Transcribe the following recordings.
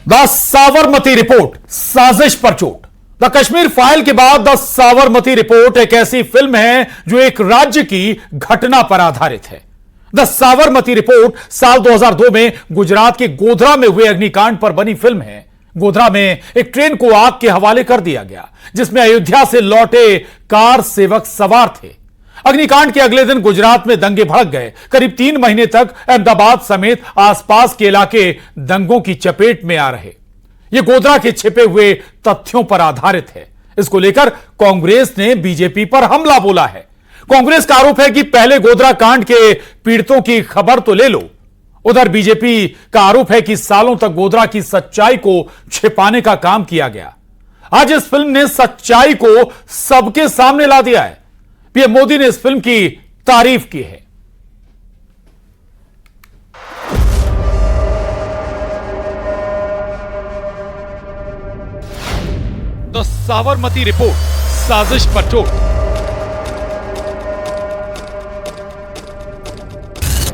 The Sabarmati report, साजिश पर चोट। द कश्मीर फाइल के बाद द साबरमती रिपोर्ट एक ऐसी फिल्म है जो एक राज्य की घटना पर आधारित है। द साबरमती रिपोर्ट साल 2002 में गुजरात के गोधरा में हुए अग्निकांड पर बनी फिल्म है। गोधरा में एक ट्रेन को आग के हवाले कर दिया गया, जिसमें अयोध्या से लौटे कार सेवक सवार थे। अग्निकांड के अगले दिन गुजरात में दंगे भड़क गए। करीब 3 महीने तक अहमदाबाद समेत आसपास के इलाके दंगों की चपेट में आ रहे। यह गोधरा के छिपे हुए तथ्यों पर आधारित है। इसको लेकर कांग्रेस ने बीजेपी पर हमला बोला है। कांग्रेस का आरोप है कि पहले गोधरा कांड के पीड़ितों की खबर तो ले लो। उधर बीजेपी का आरोप है कि सालों तक गोधरा की सच्चाई को छिपाने का काम किया गया। आज इस फिल्म ने सच्चाई को सबके सामने ला दिया है। पीएम मोदी ने इस फिल्म की तारीफ की है। द साबरमती रिपोर्ट, साजिश पर चोट।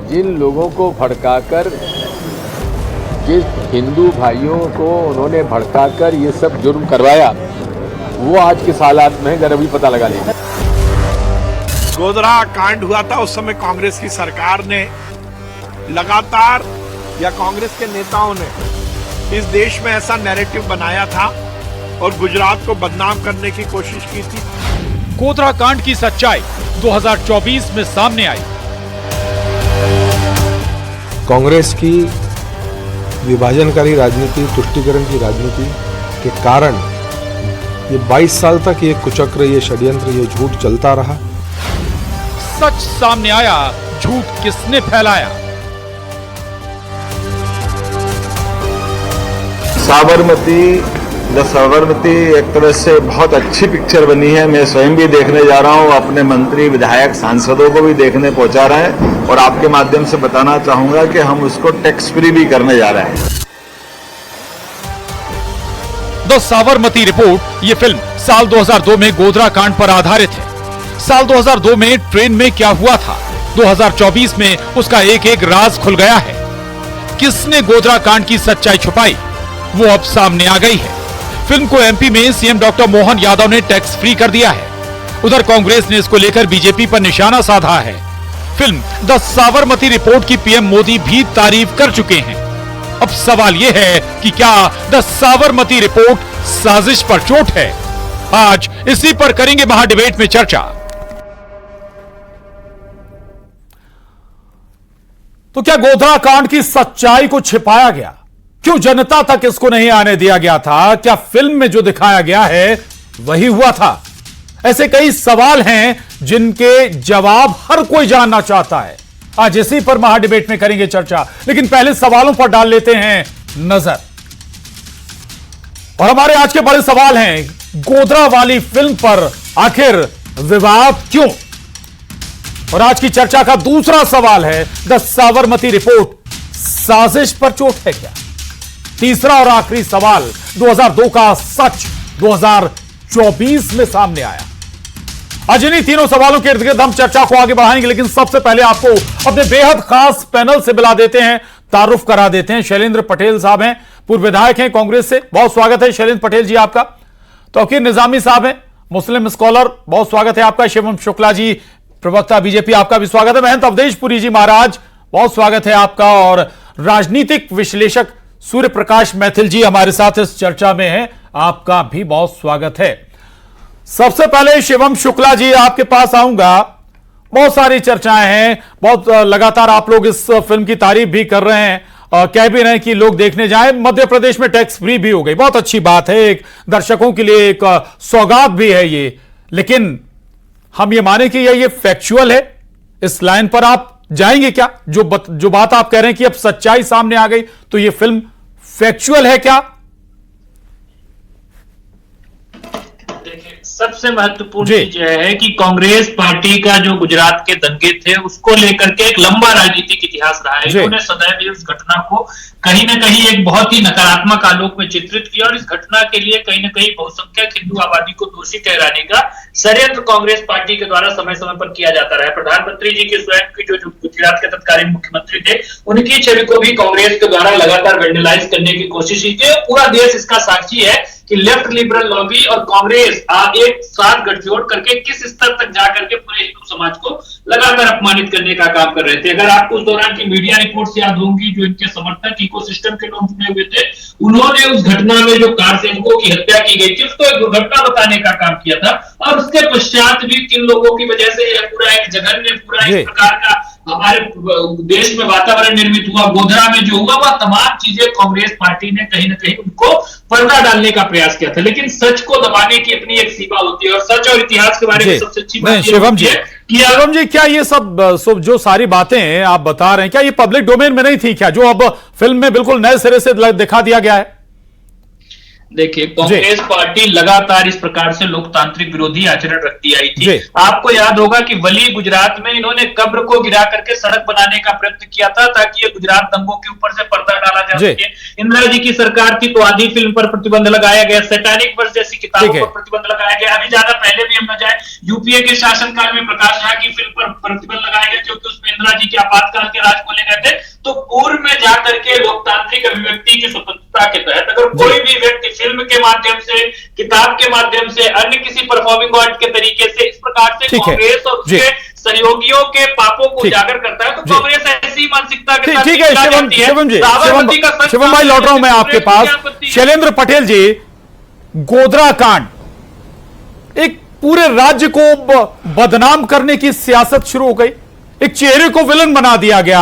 जिन लोगों को भड़काकर, जिस हिंदू भाइयों को उन्होंने भड़काकर ये सब जुर्म करवाया, वो आज के हालात में अगर अभी पता लगा लेंगे। गोधरा कांड हुआ था, उस समय कांग्रेस की सरकार ने लगातार, या कांग्रेस के नेताओं ने इस देश में ऐसा नैरेटिव बनाया था और गुजरात को बदनाम करने की कोशिश की थी। गोधरा कांड की सच्चाई 2024 में सामने आई। कांग्रेस की विभाजनकारी राजनीति, तुष्टीकरण की राजनीति के कारण ये 22 साल तक ये कुचक्र, ये षड्यंत्र, ये झूठ चलता रहा। सच सामने आया, झूठ किसने फैलाया। साबरमती एक तरह से बहुत अच्छी पिक्चर बनी है। मैं स्वयं भी देखने जा रहा हूं, अपने मंत्री, विधायक, सांसदों को भी देखने पहुंचा रहे हैं और आपके माध्यम से बताना चाहूंगा कि हम उसको टैक्स फ्री भी करने जा रहे हैं। द साबरमती रिपोर्ट, ये फिल्म साल 2002 में गोधरा कांड पर आधारित है। साल 2002 में ट्रेन में क्या हुआ था, 2024 में उसका एक एक राज खुल गया है। किसने गोधरा कांड की सच्चाई छुपाई, वो अब सामने आ गई है। फिल्म को एमपी में सीएम डॉक्टर मोहन यादव ने टैक्स फ्री कर दिया है। उधर कांग्रेस ने इसको लेकर बीजेपी पर निशाना साधा है। फिल्म द साबरमती रिपोर्ट की पीएम मोदी भी तारीफ कर चुके हैं। अब सवाल यह है कि क्या द साबरमती रिपोर्ट साजिश पर चोट है? आज इसी पर करेंगे महाडिबेट में चर्चा। तो क्या गोधरा कांड की सच्चाई को छिपाया गया? क्यों जनता तक इसको नहीं आने दिया गया था? क्या फिल्म में जो दिखाया गया है वही हुआ था? ऐसे कई सवाल हैं जिनके जवाब हर कोई जानना चाहता है। आज इसी पर महाडिबेट में करेंगे चर्चा, लेकिन पहले सवालों पर डाल लेते हैं नजर। और हमारे आज के बड़े सवाल हैं, गोधरा वाली फिल्म पर आखिर विवाद क्यों? और आज की चर्चा का दूसरा सवाल है, द साबरमती रिपोर्ट साजिश पर चोट है क्या? तीसरा और आखिरी सवाल, 2002 का सच 2024 में सामने आया। आज इन्हीं तीनों सवालों के इर्द गिर्द हम चर्चा को आगे बढ़ाएंगे, लेकिन सबसे पहले आपको अपने बेहद खास पैनल से मिला देते हैं, तारुफ करा देते हैं। शैलेंद्र पटेल साहब हैं, पूर्व विधायक हैं कांग्रेस से। बहुत स्वागत है शैलेंद्र पटेल जी आपका। तौकीर निजामी साहब हैं, मुस्लिम स्कॉलर, बहुत स्वागत है आपका। शिवम शुक्ला जी, प्रवक्ता बीजेपी, आपका भी स्वागत है। महंत अवधेशपुरी जी महाराज, बहुत स्वागत है आपका। और राजनीतिक विश्लेषक सूर्य प्रकाश मैथिल जी हमारे साथ इस चर्चा में हैं, आपका भी बहुत स्वागत है। सबसे पहले शिवम शुक्ला जी आपके पास आऊंगा। बहुत सारी चर्चाएं हैं, बहुत लगातार आप लोग इस फिल्म की तारीफ भी कर रहे हैं, कह भी रहे हैं कि लोग देखने जाएं। मध्य प्रदेश में टैक्स फ्री भी हो गई, बहुत अच्छी बात है, एक दर्शकों के लिए एक सौगात भी है ये। लेकिन हम ये माने कि ये फैक्चुअल है, इस लाइन पर आप जाएंगे क्या? जो बात आप कह रहे हैं कि अब सच्चाई सामने आ गई, तो ये फिल्म फैक्चुअल है क्या? देखिए, सबसे महत्वपूर्ण चीज यह है कि कांग्रेस पार्टी का जो गुजरात के दंगे थे उसको लेकर के एक लंबा राजनीतिक इतिहास रहा है। इन्होंने सदैव उस घटना को कहीं ना कहीं एक बहुत ही नकारात्मक आलोक में चित्रित किया और इस घटना के लिए कहीं ना कहीं बहुसंख्यक हिंदू आबादी को दोषी ठहराने का षड्यंत्र कांग्रेस पार्टी के द्वारा समय समय पर किया जाता रहा है। प्रधानमंत्री जी के स्वयं की जो गुजरात के तत्कालीन मुख्यमंत्री थे उनकी छवि को भी कांग्रेस के द्वारा लगातार वेंडलाइज करने की कोशिश की थी। पूरा देश इसका साक्षी है कि लेफ्ट लिबरल लॉबी और कांग्रेस एक साथ गठजोड़ करके किस स्तर तक जाकर के पूरे हिंदू समाज को लगातार अपमानित करने का काम कर रहे थे। अगर आपको उस दौरान की मीडिया रिपोर्ट्स याद होंगी, जो इनके समर्थक इकोसिस्टम के लोग जुड़े हुए थे, उन्होंने उस घटना में जो कार सेवकों की हत्या की गई थी उसको एक दुर्घटना बताने का काम किया था और उसके पश्चात भी किन लोगों की वजह से यह पूरा एक जघन्य, पूरा एक प्रकार का हमारे देश में वातावरण निर्मित हुआ, गोधरा में जो हुआ, वह तमाम चीजें कांग्रेस पार्टी ने कहीं ना कहीं उनको पर्दा डालने का प्रयास किया था। लेकिन सच को दबाने की अपनी एक सीमा होती है और सच और इतिहास के बारे में सबसे अच्छी बात शिवम जी, शिवम जी, क्या ये सब जो सारी बातें आप बता रहे हैं, क्या ये पब्लिक डोमेन में नहीं थी क्या, जो अब फिल्म में बिल्कुल नए सिरे से दिखा दिया गया है? देखिए, कांग्रेस पार्टी लगातार इस प्रकार से लोकतांत्रिक विरोधी आचरण रखती आई थी। आपको याद होगा कि वली गुजरात में इन्होंने कब्र को गिरा करके सड़क बनाने का प्रयत्न किया था ताकि ये गुजरात दंगों के ऊपर से पर्दा डाला जा सके। इंदिरा जी की सरकार थी तो आधी फिल्म पर प्रतिबंध लगाया गया, सैटानिक वर्स जैसी किताबों पर प्रतिबंध लगाया गया। अभी ज्यादा पहले भी हम न जाए, यूपीए के शासनकाल में प्रकाश झा की फिल्म पर प्रतिबंध लगाया गया क्योंकि उसमें इंदिरा जी के आपातकाल के राज बोले गए थे। तो पूर्व में जाकर के लोकतांत्रिक अभिव्यक्ति की स्वतंत्रता के तहत अगर कोई भी व्यक्ति फिल्म के माध्यम से, किताब के माध्यम से, अन्य किसी परफॉर्मिंग आर्ट के तरीके से इस प्रकार से कांग्रेस और उसके सहयोगियों के पापों को उजागर करता है तो कांग्रेस ऐसी मानसिकता के साथ ठीक है। शिवम भाई, लौट रहा हूं मैं आपके पास। शैलेंद्र पटेल जी, गोधरा कांड, एक पूरे राज्य को बदनाम करने की सियासत शुरू हो गई, एक चेहरे को विलन बना दिया गया।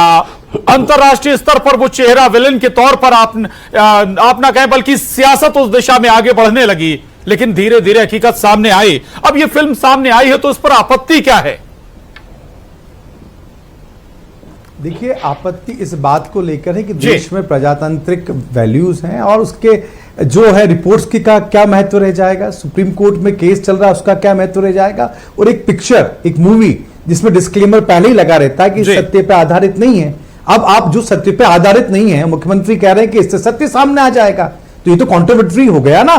अंतरराष्ट्रीय स्तर पर वो चेहरा विलन के तौर पर आप ना कहें बल्कि सियासत उस दिशा में आगे बढ़ने लगी। लेकिन धीरे धीरे हकीकत सामने आई। अब ये फिल्म सामने आई है तो इस पर आपत्ति क्या है? देखिए, आपत्ति इस बात को लेकर है कि देश में प्रजातांत्रिक वैल्यूज हैं और उसके जो है रिपोर्ट्स की का क्या महत्व रह जाएगा, सुप्रीम कोर्ट में केस चल रहा है उसका क्या महत्व रह जाएगा, और एक पिक्चर, एक मूवी जिसमें डिस्क्लेमर पहले ही लगा रहता है कि सत्य पे आधारित नहीं है। अब आप जो सत्य पे आधारित नहीं है, मुख्यमंत्री कह रहे हैं कि इससे सत्य सामने आ जाएगा, तो ये तो कॉन्ट्रोवर्सी हो गया ना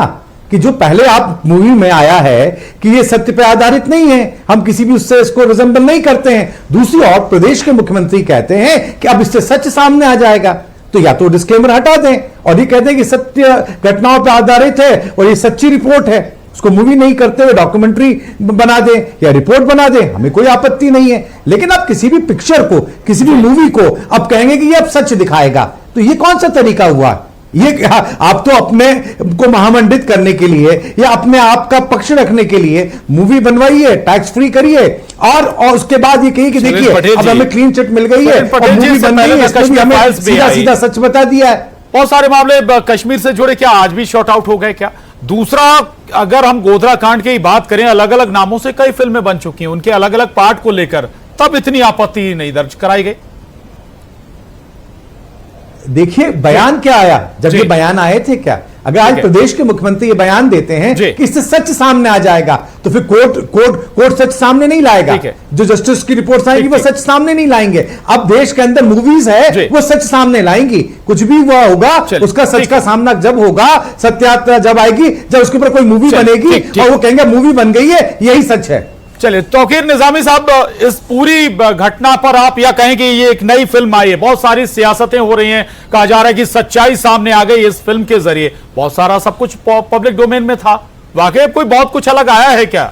कि जो पहले आप मूवी में आया है कि ये सत्य पे आधारित नहीं है, हम किसी भी उससे इसको रिजेंबल नहीं करते हैं। दूसरी ओर प्रदेश के मुख्यमंत्री कहते हैं कि अब इससे सच सामने आ जाएगा, तो या तो डिस्क्लेमर हटा दें और ये कहते हैं कि सत्य घटनाओं पर आधारित है और ये सच्ची रिपोर्ट है, उसको मूवी नहीं करते हुए डॉक्यूमेंट्री बना दें या रिपोर्ट बना दें, हमें कोई आपत्ति नहीं है। लेकिन आप किसी भी पिक्चर को, किसी भी मूवी को अब कहेंगे कि ये अब सच दिखाएगा, तो ये कौन सा तरीका हुआ? ये आप तो अपने को महामंडित करने के लिए या अपने आप का पक्ष रखने के लिए मूवी बनवाइए, टैक्स फ्री करिए और उसके बाद ये कहिए कि देखिए अब हमें क्लीन चिट मिल गई है और मूवी बन गई है, इसमें हमें सीधा सीधा सच बता दिया है। बहुत सारे मामले कश्मीर से जुड़े क्या आज भी शॉर्ट आउट हो गए क्या? दूसरा, अगर हम गोधरा कांड की बात करें, अलग अलग नामों से कई फिल्में बन चुकी हैं, उनके अलग अलग पार्ट को लेकर तब इतनी आपत्ति नहीं दर्ज कराई गई। देखिए बयान क्या आया, जब ये बयान आए थे क्या, अगर आज प्रदेश के मुख्यमंत्री ये बयान देते हैं कि इससे सच सामने आ जाएगा तो फिर कोर्ट सच सामने नहीं लाएगा, जो जस्टिस की रिपोर्ट आएगी वो सच सामने नहीं लाएंगे। अब देश के अंदर मूवीज है वो सच सामने लाएंगी, कुछ भी वो होगा उसका सच का सामना जब होगा, सत्यात्रा जब आएगी, जब उसके ऊपर कोई मूवी बनेगी और वो कहेंगे मूवी बन गई है, यही सच है। चलिए, तौकीर निजामी साहब, इस पूरी घटना पर आप या कहें कि ये एक नई फिल्म आई है, बहुत सारी सियासतें हो रही हैं, कहा जा रहा है कि सच्चाई सामने आ गई इस फिल्म के जरिए, बहुत सारा सब कुछ पब्लिक डोमेन में था, वाकई कोई बहुत कुछ अलग आया है क्या?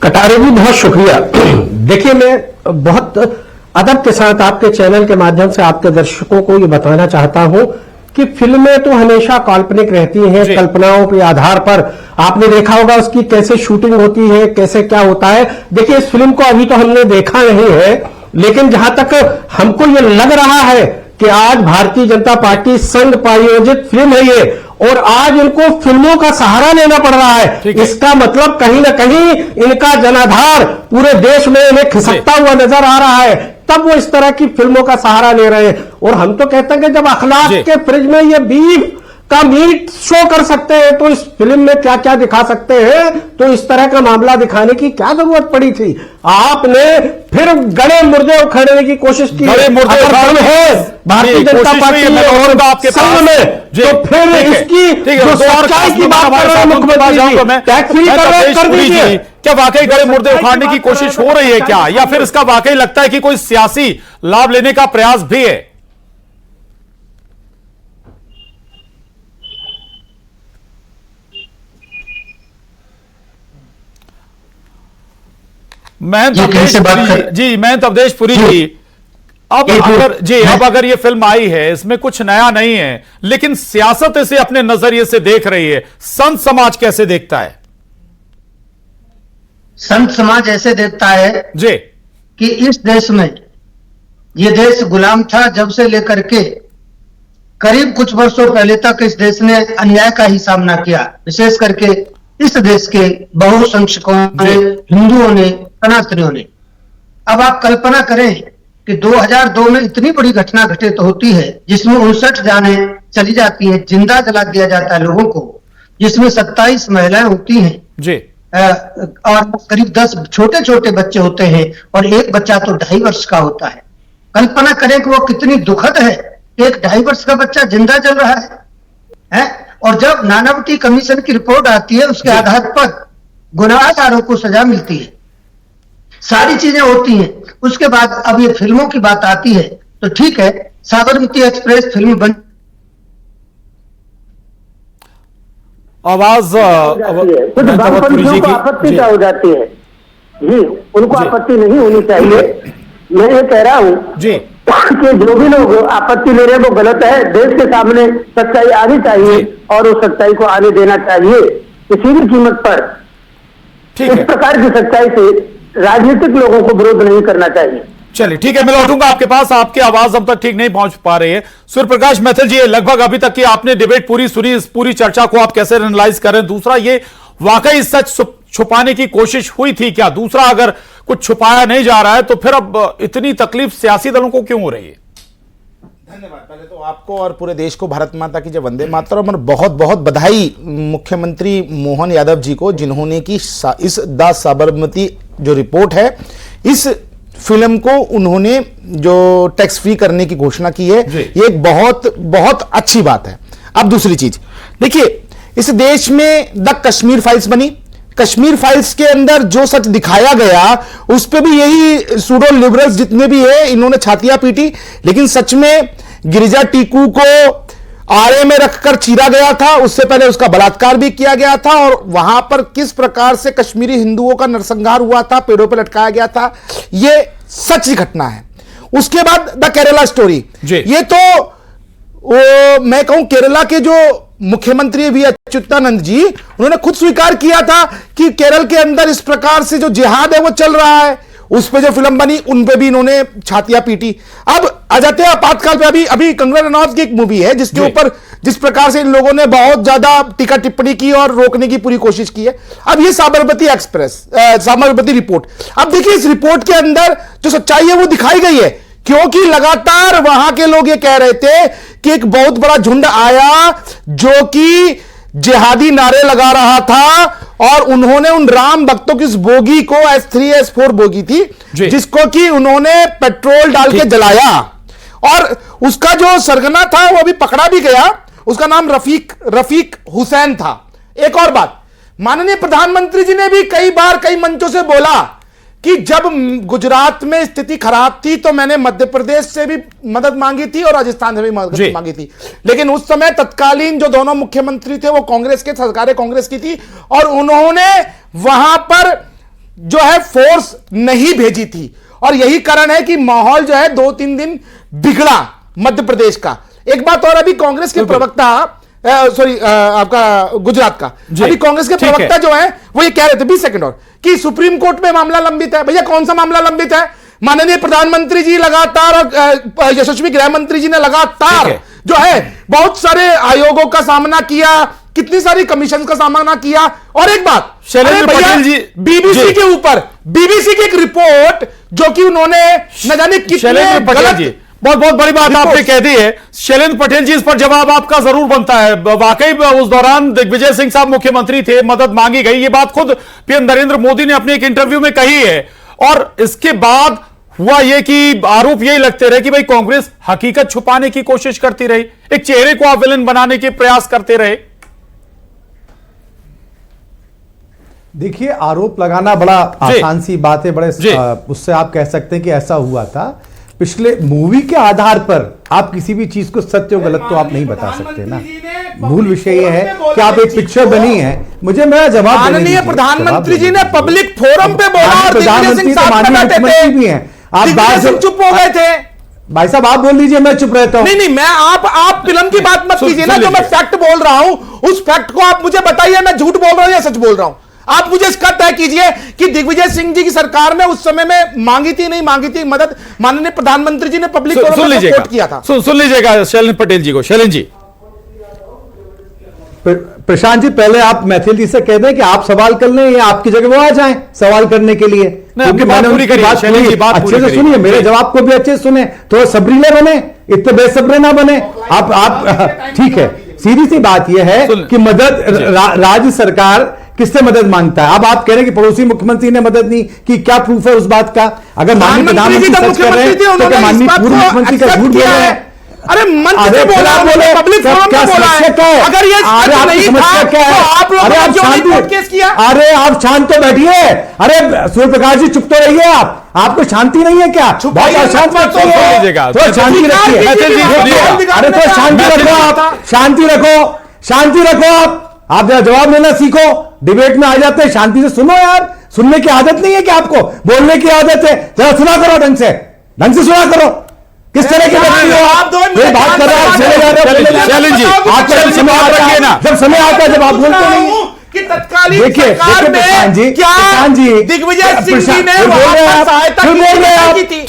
कटारे भी बहुत शुक्रिया। देखिए, मैं बहुत अदब के साथ आपके चैनल के माध्यम से आपके दर्शकों को ये बताना चाहता हूं कि फिल्में तो हमेशा काल्पनिक रहती हैं, कल्पनाओं के आधार पर। आपने देखा होगा उसकी कैसे शूटिंग होती है, कैसे क्या होता है। देखिए, इस फिल्म को अभी तो हमने देखा नहीं है, लेकिन जहां तक हमको ये लग रहा है कि आज भारतीय जनता पार्टी संघ प्रायोजित फिल्म है ये, और आज इनको फिल्मों का सहारा लेना पड़ रहा है। इसका मतलब कहीं ना कहीं इनका जनाधार पूरे देश में इन्हें खिसकता हुआ नजर आ रहा है, तब वो इस तरह की फिल्मों का सहारा ले रहे हैं। और हम तो कहते हैं कि जब अखलाक के फ्रिज में ये बीफ का मीट शो कर सकते हैं तो इस फिल्म में क्या क्या दिखा सकते हैं, तो इस तरह का मामला दिखाने की क्या जरूरत पड़ी थी? आपने फिर गड़े मुर्दे उखाड़ने की कोशिश की। गड़े मुर्दे अगर है भारतीय जनता पार्टी और आपके संघ में, तो फिर इसकी जो सच्चाई की बात कर रहे हैं मुख्यमंत्री, टैक्स फ्री कर दीजिए। क्या वाकई गड़े मुर्दे उखाड़ने की कोशिश हो रही है क्या, या फिर इसका वाकई लगता है कि कोई सियासी लाभ लेने का प्रयास भी है? महंत अवधेश पुरी जी, अब अगर ये फिल्म आई है, इसमें कुछ नया नहीं है, लेकिन सियासत इसे अपने नजरिए से देख रही है, संत समाज कैसे देखता है? संत समाज ऐसे देखता है जी कि इस देश में, ये देश गुलाम था जब से लेकर के करीब कुछ वर्षों पहले तक इस देश ने अन्याय का ही सामना किया। विशेष करके इस देश के बहुसंख्यकों ने, हिंदुओं ने, सनातनियों ने। अब आप कल्पना करें कि 2002 में इतनी बड़ी घटना घटित होती है जिसमें 59 जानें चली जाती हैं, जिंदा जला दिया जाता है लोगों को, जिसमें 27 महिलाएं होती हैं जी, और करीब 10 छोटे छोटे बच्चे होते हैं, और एक बच्चा तो 2.5 वर्ष का होता है। कल्पना करें कि वो कितनी दुखद है, एक 2.5 वर्ष का बच्चा जिंदा जल रहा है? और जब नानावटी कमीशन की रिपोर्ट आती है, उसके आधार पर गुनाहगारों को सजा मिलती है, सारी चीजें होती हैं। उसके बाद अब ये फिल्मों की बात आती है, तो ठीक है, साबरमती एक्सप्रेस फिल्म बन, आवाज कुछ वामपंथियों को आपत्ति क्या हो जाती है जी, उनको आपत्ति नहीं होनी चाहिए। मैं ये कह रहा हूं जी कि जो भी लोग आपत्ति ले रहे हैं वो गलत है। देश के सामने सच्चाई आनी चाहिए और उस सच्चाई को आने देना चाहिए किसी भी कीमत पर। इस प्रकार की सच्चाई से राजनीतिक लोगों को विरोध नहीं करना चाहिए। चलिए ठीक है, मैं लौटूंगा आपके पास, आपकी आवाज हम तक ठीक नहीं पहुंच पा रही है। सूर्य प्रकाश मैथिल जी, लगभग अभी तक की आपने डिबेट पूरी सुनी, इस पूरी चर्चा को आप कैसे एनालाइज कर रहे हैं? दूसरा, ये वाकई सच छुपाने की कोशिश हुई थी क्या? दूसरा, अगर कुछ छुपाया नहीं जा रहा है तो फिर अब इतनी तकलीफ सियासी दलों को क्यों हो रही है? धन्यवाद पहले तो आपको और पूरे देश को भारत माता की जय, वंदे मातरम, और बहुत बहुत बधाई मुख्यमंत्री मोहन यादव जी को, जिन्होंने की इस द साबरमती जो रिपोर्ट है, इस फिल्म को उन्होंने जो टैक्स फ्री करने की घोषणा की है, ये एक बहुत बहुत अच्छी बात है। अब दूसरी चीज देखिए, इस देश में द कश्मीर फाइल्स बनी, कश्मीर फाइल्स के अंदर जो सच दिखाया गया उस पे भी यही सूडो लिबरल्स जितने भी है इन्होंने छातियां पीटी, लेकिन सच में गिरिजा टीकू को आड़े में रखकर चीरा गया था, उससे पहले उसका बलात्कार भी किया गया था, और वहां पर किस प्रकार से कश्मीरी हिंदुओं का नरसंहार हुआ था, पेड़ों पर लटकाया गया था, यह सच घटना है। उसके बाद द केरला स्टोरी, ये तो मैं कहूं केरला के जो मुख्यमंत्री वी अच्युतानंद जी, उन्होंने खुद स्वीकार किया था कि केरल के अंदर इस प्रकार से जो जिहाद है वो चल रहा है। उस पे जो फिल्म बनी उन पे भी इन्होंने छातियां पीटी। अब आ जाते हैं आपातकाल पे। अभी कंगना रनौत की एक मूवी है जिसके ऊपर जिस प्रकार से इन लोगों ने बहुत ज्यादा टीका टिप्पणी की और रोकने की पूरी कोशिश की है। अब ये साबरमती एक्सप्रेस, साबरमती रिपोर्ट, अब देखिए इस रिपोर्ट के अंदर जो सच्चाई है वो दिखाई गई है, क्योंकि लगातार वहां के लोग ये कह रहे थे कि एक बहुत बड़ा झुंड आया जो कि जिहादी नारे लगा रहा था, और उन्होंने उन राम भक्तों की इस बोगी को, S3 S4 बोगी थी, जिसको कि उन्होंने पेट्रोल डाल के जलाया, और उसका जो सरगना था वो अभी पकड़ा भी गया, उसका नाम रफीक हुसैन था। एक और बात, माननीय प्रधानमंत्री जी ने भी कई बार कई मंचों से बोला कि जब गुजरात में स्थिति खराब थी तो मैंने मध्य प्रदेश से भी मदद मांगी थी और राजस्थान से भी मदद मांगी थी, लेकिन उस समय तत्कालीन जो दोनों मुख्यमंत्री थे वो कांग्रेस के, सरकारें कांग्रेस की थी, और उन्होंने वहां पर जो है फोर्स नहीं भेजी थी, और यही कारण है कि माहौल जो है 2-3 दिन बिगड़ा मध्य प्रदेश का। एक बात और, अभी कांग्रेस के प्रवक्ता आपका गुजरात का, अभी कांग्रेस के प्रवक्ता जो है वो ये कह रहे थे, 20 सेकंड और, कि सुप्रीम कोर्ट में मामला लंबित है। भैया कौन सा मामला लंबित है? माननीय प्रधानमंत्री जी लगातार और यशस्वी गृह मंत्री जी ने लगातार जो है बहुत सारे आयोगों का सामना किया, कितनी सारी कमीशन का सामना किया। और एक बात, बीबीसी के ऊपर, बीबीसी की एक रिपोर्ट जो कि उन्होंने न जाने कितने गलत बहुत बहुत बड़ी बात आपने कह दी है शैलेंद्र पटेल जी, इस पर जवाब आपका जरूर बनता है। वाकई उस दौरान दिग्विजय सिंह साहब मुख्यमंत्री थे, मदद मांगी गई, ये बात खुद पीएम नरेंद्र मोदी ने अपने एक इंटरव्यू में कही है। और इसके बाद हुआ यह कि आरोप यही लगते रहे कि भाई कांग्रेस हकीकत छुपाने की कोशिश करती रही, एक चेहरे को आप विलन बनाने के प्रयास करते रहे। देखिए, आरोप लगाना बड़ा आसान सी बात है, बड़े उससे आप कह सकते हैं कि ऐसा हुआ था। पिछले मूवी के आधार पर आप किसी भी चीज को सत्य और गलत तो आप नहीं बता सकते ना। मूल विषय यह है कि आप एक पिक्चर बनी है। मुझे मेरा जवाब माननीय प्रधानमंत्री जी ने पब्लिक फोरम पे बोला और प्रधानमंत्री तो माननीय मुख्यमंत्री भी हैं। आप बात से चुप हो गए थे। भाई साहब आप बोल दीजिए, मैं चुप रहता हूं। नहीं, मैं आप फिल्म की बात मत कीजिए ना। जो मैं फैक्ट बोल रहा हूं उस फैक्ट को आप मुझे बताइए, मैं झूठ बोल रहा हूं या सच बोल रहा हूं। आप मुझे इसका तय कीजिए कि दिग्विजय सिंह जी की सरकार ने उस समय में मांगी थी नहीं मांगी थी मदद। माननीय प्रधानमंत्री जी ने पब्लिक फोरम में सपोर्ट किया था। सुन लीजिएगा शैलेंद्र पटेल जी को। शैलेंद्र जी, प्रशांत जी, पहले आप मैथिल जी से कह दें कि आप सवाल कर लें या आपकी जगह वो आ जाएं सवाल करने के लिए, क्योंकि मैंने उनकी बात अच्छे से सुनिए, मेरे जवाब को भी अच्छे से सुने, तो सबरीले बने, इतने बेसब्रे ना बने आप ठीक है। सीधी सी बात यह है कि मदद राज्य सरकार किससे मदद मांगता है। अब आप कह रहे हैं कि पड़ोसी मुख्यमंत्री ने मदद नहीं की, क्या प्रूफ है उस बात का? अगर माननीय प्रधानमंत्री सच कर रहे हैं तो क्या माननीय पूर्व मुख्यमंत्री का झूठ बोल रहे हैं? अरे मंत्री बोला, पब्लिक फोरम में बोला है। अगर ये नहीं था तो आप लोगों ने क्यों नहीं कोर्ट केस किया? अरे आप शांत तो बैठिए। अरे सूर्य प्रकाश जी चुप तो रहिए। आपको शांति नहीं है क्या? बहुत अशांत बात कीजिएगा, थोड़ा शांति रखिए। अरे तो शांति रखो, आप शांति रखो। आप जरा जवाब देना सीखो। डिबेट में आ जाते हैं, शांति से सुनो यार। सुनने की आदत नहीं है क्या आपको? बोलने की आदत है, जरा सुना करो ढंग से सुना करो। किस तरह की व्यक्ति हो आप? बात कर रहे हैं, चले जा रहे हो। शैलेंद्र जी, आपको समय आता है ना, जब समय आता है जब आप बोलते नहीं कि तत्कालीन देखिए प्रशांत जी, दिग्विजय सिंह जी ने सहायता की थी।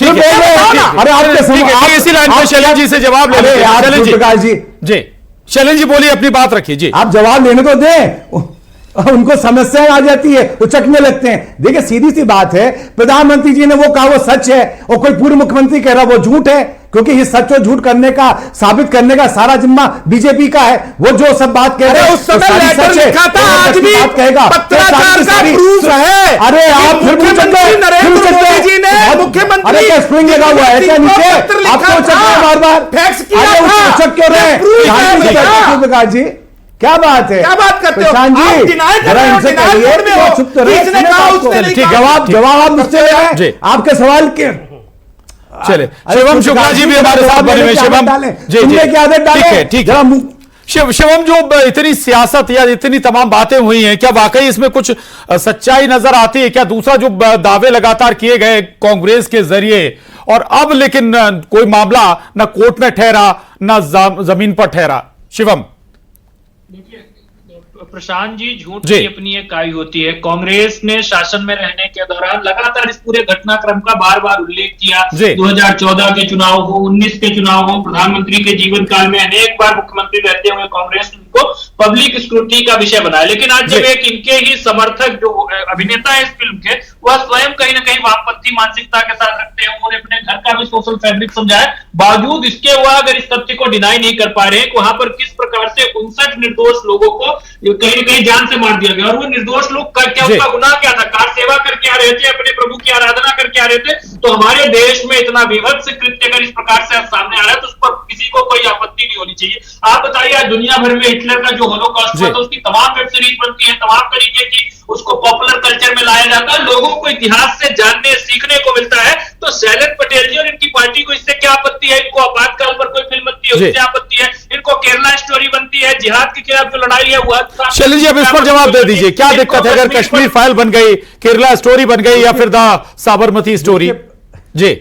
अरे आपके इसी लाइन पे शैलेंद्र जी से जवाब ले रहे हैं। शैलेंद्र जी बोलिए, अपनी बात रखिए जी। आप जवाब लेने तो दें, उनको समस्याएं आ जाती है, उचकने लगते हैं। देखिए सीधी सी बात है, प्रधानमंत्री जी ने वो कहा वो सच है और कोई पूर्व मुख्यमंत्री कह रहा वो झूठ है, क्योंकि ये सच और झूठ करने का, साबित करने का सारा जिम्मा बीजेपी का है। वो जो सब बात कह रहे हैं उस समय लेटर लिखा था, आज भी पत्रकार का प्रूफ है। अरे आप फिर मुख्यमंत्री नरेंद्र मोदी जी ने मुख्यमंत्री क्या स्प्रिंग लगा हुआ है क्या नीचे? आपको उचक रहे बार फैक्स किया था, उचक क्यों रहे? प्रकाश जी क्या बात है? क्या बात करते हो? प्रशांत जी जरा इनसे कहिए, चुप तो रहे। जवाब आप मुझसे ले रहे, आपके सवाल के चले। शिवम शुक्ला जी भी हमारे साथ बने हुए। शिवम जी, ठीक है। शिवम, जो इतनी सियासत या इतनी तमाम बातें हुई हैं, क्या वाकई इसमें कुछ सच्चाई नजर आती है क्या? दूसरा जो दावे लगातार किए गए कांग्रेस के जरिए, और अब लेकिन कोई मामला ना कोर्ट में ठहरा ना जमीन पर ठहरा। शिवम, प्रशांत जी, झूठ की अपनी एक काई होती है। कांग्रेस ने शासन में रहने के दौरान लगातार इस पूरे घटनाक्रम का बार बार उल्लेख किया। 2014 के चुनाव हो, 19 के चुनाव हो, प्रधानमंत्री के जीवन काल में अनेक बार मुख्यमंत्री रहते हुए कांग्रेस उनको पब्लिक स्क्रूटनी का विषय बनाया। लेकिन आज जब एक इनके ही समर्थक जो अभिनेता है इस फिल्म के, वह स्वयं कहीं ना कहीं वामपंथी मानसिकता के साथ रखते हैं, उन्होंने अपने घर का भी सोशल फैब्रिक समझाया, बावजूद इसके वह अगर इस तथ्य को डिनाई नहीं कर पा रहे हैं कि वहां पर किस प्रकार से 59 निर्दोष लोगों को कहीं न कहीं जान से मार दिया गया। और वो निर्दोष लोग क्या उनका गुनाह क्या था? कार सेवा करके आ रहे थे, अपने प्रभु की आराधना करके आ रहे थे। तो हमारे देश में इतना विभत्स कृत्य अगर इस प्रकार से सामने आ रहा है तो उस पर किसी को कोई आपत्ति नहीं होनी चाहिए। आप बताइए, आज दुनिया भर में हिटलर का जो होलोकॉस्ट हुआ था उसकी तमाम वेब सीरीज बनती है, तमाम तरीके की उसको पॉपुलर कल्चर में लाया जाता है, लोगों को इतिहास से जानने सीखने को मिलता है। तो शैलेंद्र पटेल जी और इनकी पार्टी को इससे क्या आपत्ति है? इनको आपातकाल पर कोई फिल्म बनती है उससे आपत्ति है, इनको केरला स्टोरी बनती है, जिहाद के खिलाफ जो लड़ाई है वह। शैलेंद्र जी, अब इस पर जवाब दे दीजिए, क्या दिक्कत है अगर कश्मीर फाइल बन गई, केरला स्टोरी बन गई या फिर द साबरमती स्टोरी? जी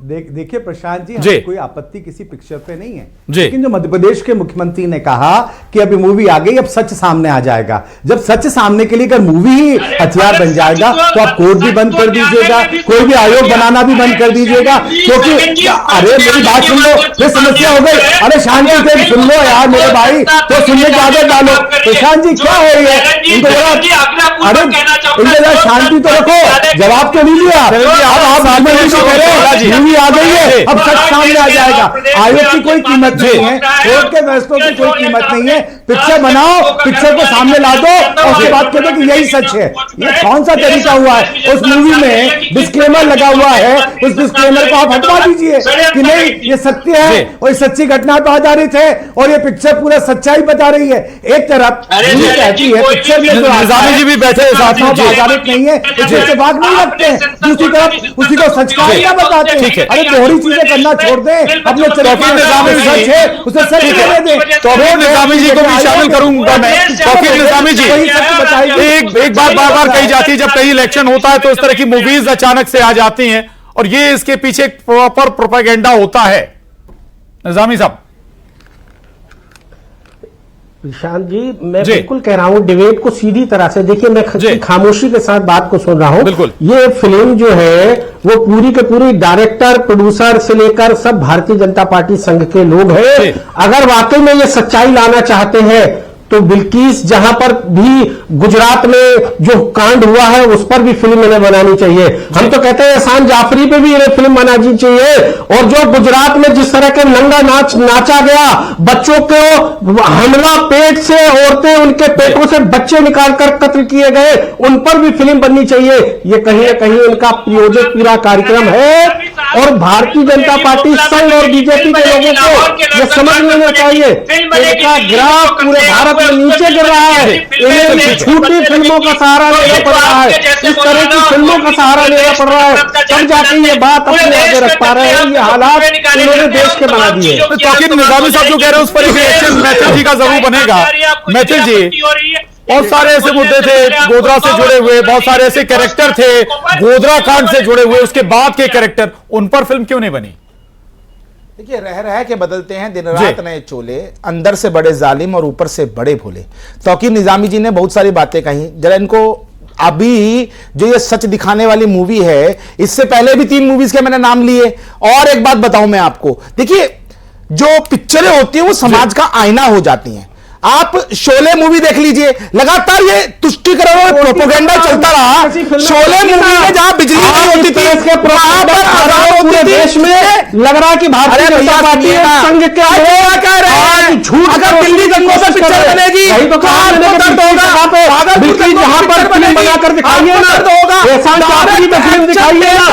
देखिए प्रशांत जी, कोई आपत्ति किसी पिक्चर पे नहीं है, लेकिन जो मध्य प्रदेश के मुख्यमंत्री ने कहा कि अभी मूवी आ गई, अब सच सामने आ जाएगा। जब सच सामने के लिए अगर मूवी ही हथियार बन जाएगा तो आप कोर्ट भी बंद कर दीजिएगा, कोई भी आयोग बनाना भी बंद कर दीजिएगा, क्योंकि अरे मेरी बात सुन लो, ये समस्या हो गई। अरे शांति से सुन लो यार मेरे भाई, तो सुनने की आदत डालो। प्रशांत जी क्या हो रही है? अरे इनके शांति तो रखो, जवाब तो दीजिए आप। मूवी आ गई है, अब सच सामने आ जाएगा। आयोग की कोई कीमत नहीं है, कोर्ट के फैसलों की कोई कीमत नहीं है। पिक्चर बनाओ, पिक्चर को सामने ला दो और उसके बाद कहते कि यही सच है। ये कौन सा तरीका हुआ है? उस मूवी में डिस्क्लेमर लगा हुआ है, उस डिस्क्लेमर को आप हटवा दीजिए कि नहीं ये सत्य है और सच्ची घटना पर आधारित है और ये पिक्चर पूरा सच्चाई बता रही है। एक तरफ कहती है पिक्चर में निजामी जी भी बैठे हैं साथ में, आधारित नहीं है, पिक्चर से भाग नहीं लगते हैं, दूसरी तरफ उसी को सच का क्या बताते हैं। अरे दोहरी चीजें करना छोड़ दें, अपने चरित्र में सच है उसे सच कहने दें। तो निजामी जी को भी शामिल करूंगा मैं। तो निजामी जी, एक बात बार बार कही जाती है, जब कहीं इलेक्शन होता है तो इस तरह की मूवीज अचानक से आ जाती हैं और ये इसके पीछे एक प्रॉपर प्रोपेगेंडा होता है। निजामी साहब। ईशान जी, मैं बिल्कुल कह रहा हूं, डिबेट को सीधी तरह से देखिए। मैं खामोशी के साथ बात को सुन रहा हूं। बिल्कुल। ये फिल्म जो है वो पूरी के पूरी डायरेक्टर, प्रोड्यूसर से लेकर सब भारतीय जनता पार्टी संघ के लोग हैं। अगर वाकई में ये सच्चाई लाना चाहते हैं तो बिल्किस जहां पर भी गुजरात में जो कांड हुआ है उस पर भी फिल्म इन्हें बनानी चाहिए। हम तो कहते हैं एहसान जाफरी पे भी इन्हें फिल्म बनानी चाहिए। और जो गुजरात में जिस तरह के नंगा नाच नाचा गया, बच्चों को हमला पेट से, औरतें उनके पेटों से बच्चे निकालकर कत्ल किए गए, उन पर भी फिल्म बननी चाहिए। ये कहीं ना कहीं इनका प्रायोजित पूरा कार्यक्रम है और भारतीय जनता पार्टी संघ और बीजेपी के लोगों को यह समझ लेना चाहिए इनका ग्राफ पूरे भारत नीचे गिर रहा है। इन्हें झूठी फिल्मों का सहारा लेना पड़ रहा है, इस तरह की फिल्मों का सहारा लेना पड़ रहा है, तब जाके ये बात अपने आगे रख पा रहे हैं। ये हालात इन्होंने देश के बना दिए। ताकि निजामी साहब जो कह रहे हैं उस पर एक रिएक्शन मैथिल जी का जरूर बनेगा। मैथिल जी, बहुत सारे ऐसे मुद्दे थे गोधरा से जुड़े हुए, बहुत सारे ऐसे कैरेक्टर थे गोधरा कांड से जुड़े हुए, उसके बाद के कैरेक्टर, उन पर फिल्म क्यों नहीं बनी? देखिए, रह के बदलते हैं दिन रात नए चोले, अंदर से बड़े जालिम और ऊपर से बड़े भोले। तौकीर निजामी जी ने बहुत सारी बातें कही, जरा इनको अभी जो ये सच दिखाने वाली मूवी है, इससे पहले भी 3 मूवीज के मैंने नाम लिए। और एक बात बताऊं मैं आपको, देखिए जो पिक्चरें होती हैं वो समाज का आईना हो जाती हैं। आप शोले मूवी देख लीजिए, लगातार ये तुष्टिकरण और प्रोपेगेंडा चलता रहा। शोले मूवी में जहां बिजली नहीं होती थी, वहां पर आजाद होती थी। देश में लग रहा कि भारतीय जनता पार्टी संघ के कह रहे हैं झूठ। अगर दिल्ली दंगों पर पिक्चर बनेगी तो आपको दर्द होगा। बिल्कुल जहां पर फिल्म बनाकर दिखाइए ना, एहसान जाफरी पे फिल्म दिखाइए ना,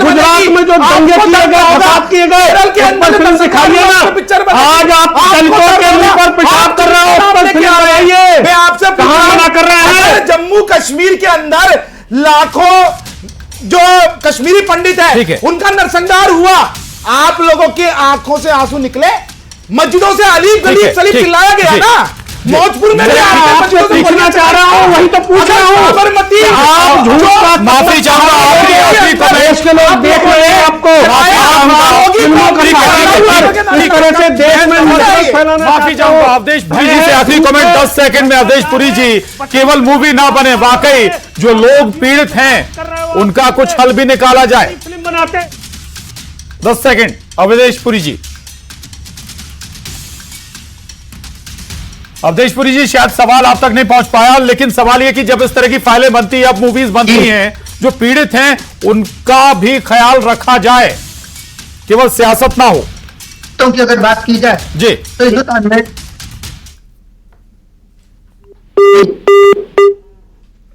गुजरात में जो दंगे किए गए, फसाद किए गए, उस पर फिल्म दिखाइए ना। आज आप दलितों के मुंह पर पेशाब कर रहे हो, मैं आपसे कहां कर रहे हैं? जम्मू कश्मीर के अंदर लाखों जो कश्मीरी पंडित है उनका नरसंहार हुआ, आप लोगों के आंखों से आंसू निकले, मस्जिदों से अलीफ गलीफ सलीफ चिल्लाया गया ना। मौजपुर में आपसे पूछना चाह रहा हूं, वही तो पूछ रहा हूं। आप झूठ माफी चाहूंगा, देश के लोग देख रहे हैं आपको। इस तरह से देश में माफी चाहूंगा। अवधेश पुरी जी से आखिरी कमेंट 10 सेकंड में। अवधेश पुरी जी, केवल मूवी ना बने, वाकई जो लोग पीड़ित हैं उनका कुछ हल भी निकाला जाए। 10 सेकंड अवधेश पुरी जी। अवधेश पुरी जी, शायद सवाल आप तक नहीं पहुंच पाया, लेकिन सवाल यह कि जब इस तरह की फाइलें बनती है, अब मूवीज बनती हैं, जो पीड़ित हैं उनका भी ख्याल रखा जाए, केवल सियासत ना हो। तो की अगर बात की जाए जी तो हिंदुस्तान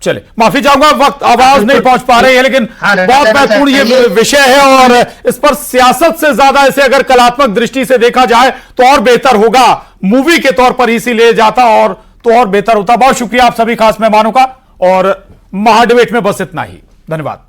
चले, माफी चाहूंगा, वक्त आवाज नहीं पहुंच पा रही है, लेकिन बहुत महत्वपूर्ण ये विषय है और इस पर सियासत से ज्यादा इसे अगर कलात्मक दृष्टि से देखा जाए तो और बेहतर होगा। मूवी के तौर पर इसीलिए जाता और तो और बेहतर होता। बहुत शुक्रिया आप सभी खास मेहमानों का और महाडिबेट में बस इतना ही। धन्यवाद।